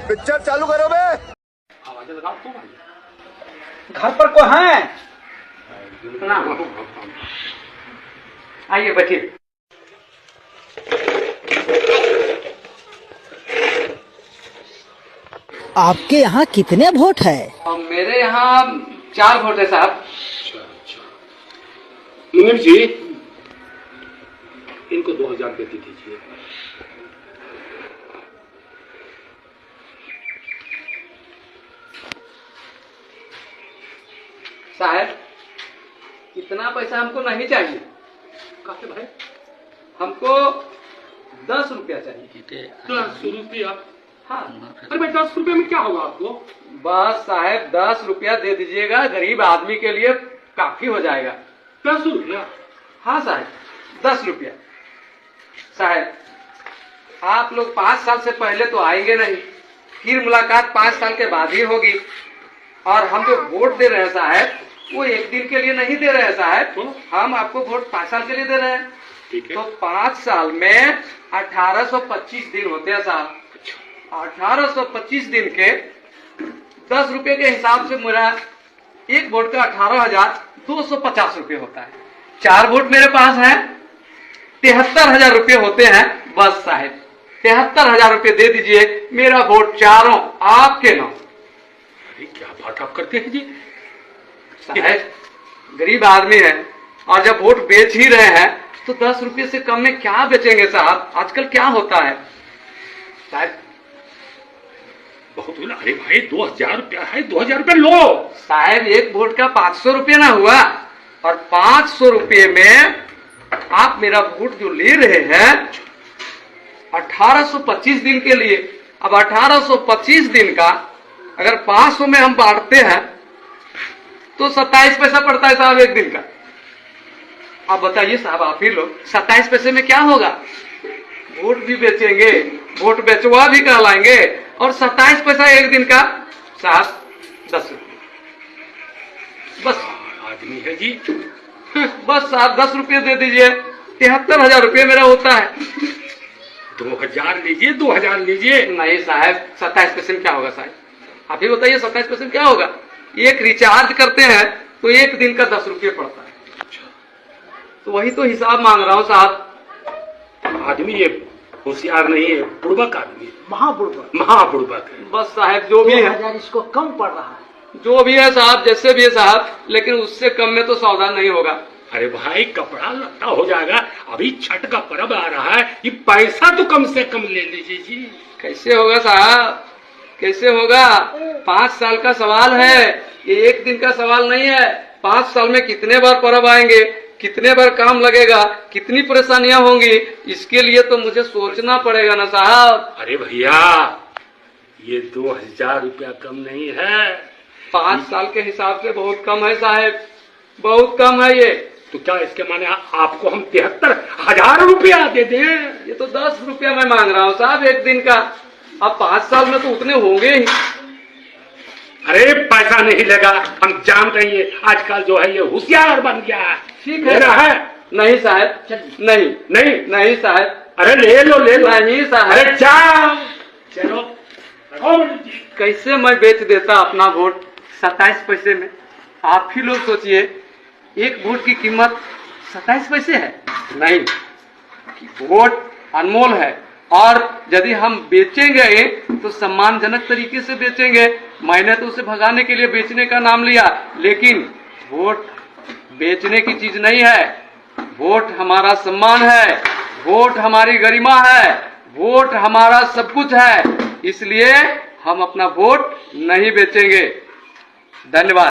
Picture चालू करो बे। आवाज लगाओ तुम। घर पर कोई है? आइए बैठिए। आपके यहाँ कितने वोट है? मेरे यहाँ 4 वोट है साहब। अच्छा। मुनीर जी, इनको 2000 रुपये दे दीजिए। साहब इतना पैसा हमको नहीं चाहिए। काहे भाई? हमको 10 रुपया चाहिए। 10 रुपया? हाँ। अरे भाई 10 रुपये में क्या होगा आपको? बस साहब 10 रुपया दे दीजिएगा, गरीब आदमी के लिए काफी हो जाएगा। 10 रुपया? हाँ साहब 10 रुपया। साहब आप लोग 5 साल से पहले तो आएंगे नहीं, फिर मुलाकात 5 साल के बाद ही होगी। और हम जो वोट दे रहे हैं साहब वो 1 दिन के लिए नहीं दे रहे हैं साहब, हम आपको वोट 5 साल के लिए दे रहे हैं। ठीक है। तो 5 साल में 1825 दिन होते हैं साहब। 1825 दिन के 10 रुपए के हिसाब से मेरा एक वोट का 18,250 रुपये होता है। 4 वोट मेरे पास है, 73,000 रुपये होते हैं। बस साहब 73,000 रुपये दे दीजिए, मेरा वोट चारों आपके नाम। अरे क्या बात आप करते हैं जी? साहब गरीब आदमी है और जब वोट बेच ही रहे हैं तो 10 रुपये से कम में क्या बेचेंगे साहब? आजकल क्या होता है साहब? बहुत बोला। अरे भाई 2000 रुपया है, 2000 रुपया लो। साहब एक वोट का 500 रुपये ना हुआ, और 500 रुपये में आप मेरा वोट जो ले रहे हैं 1825 दिन के लिए। अब 1825 दिन का अगर 500 में हम बांटते हैं तो 27 पैसा पड़ता है साहब एक दिन का। आप बताइए साहब, आप ही लोग 27 पैसे में क्या होगा? वोट भी बेचेंगे, वोट बेचवा भी कहलाएंगे, और 27 पैसा एक दिन का साहब 10 रुपये। बस आदमी है जी। बस साहब 10 रुपये दे दीजिए, 73,000 रुपये मेरा होता है। 2000 लीजिए, 2000 लीजिए। नहीं साहब 27 पैसे में क्या होगा साहब? आप ही बताइए 27 पैसे में क्या होगा? एक रिचार्ज करते हैं तो एक दिन का 10 रुपये पड़ता है। तो वही तो हिसाब मांग रहा हूँ साहब। आदमी ये होशियार नहीं है, बुड़बक आदमी है, महाबुड़बक। महाबुड़बक है। बस साहब जो भी है, 2000 इसको कम पड़ रहा है। जो भी है साहब, जैसे भी है साहब, लेकिन उससे कम में तो सौदा नहीं होगा। अरे भाई कपड़ा लत्ता हो जाएगा, अभी छठ का पर्व आ रहा है, ये पैसा तो कम से कम ले लीजिए जी। कैसे होगा साहब, कैसे होगा? 5 साल का सवाल है, ये एक दिन का सवाल नहीं है। 5 साल में कितने बार पर्व आएंगे, कितने बार काम लगेगा, कितनी परेशानियां होंगी, इसके लिए तो मुझे सोचना पड़ेगा ना साहब। अरे भैया ये 2000 रुपया कम नहीं है। 5 साल के हिसाब से बहुत कम है साहब, बहुत कम है ये। तो क्या इसके माने आपको हम 73,000 रुपया दे दें? ये तो 10 रुपया मैं मांग रहा हूँ साहब एक दिन का। अब 5 साल में तो उतने होंगे ही। अरे पैसा नहीं लेगा, हम जान रहे हैं आजकल जो है ये होशियार बन गया है। ठीक ले रहा है? नहीं साहब, नहीं नहीं नहीं साहब, अरे ले लो ले लो। नहीं साहब। अरे जाओ चलो। कैसे मैं बेच देता अपना वोट 27 पैसे में? आप ही लोग सोचिए, एक वोट की कीमत 27 पैसे है। नहीं, वोट अनमोल है, और यदि हम बेचेंगे तो सम्मानजनक तरीके से बेचेंगे। मैंने तो उसे भगाने के लिए बेचने का नाम लिया, लेकिन वोट बेचने की चीज नहीं है। वोट हमारा सम्मान है, वोट हमारी गरिमा है, वोट हमारा सब कुछ है। इसलिए हम अपना वोट नहीं बेचेंगे। धन्यवाद।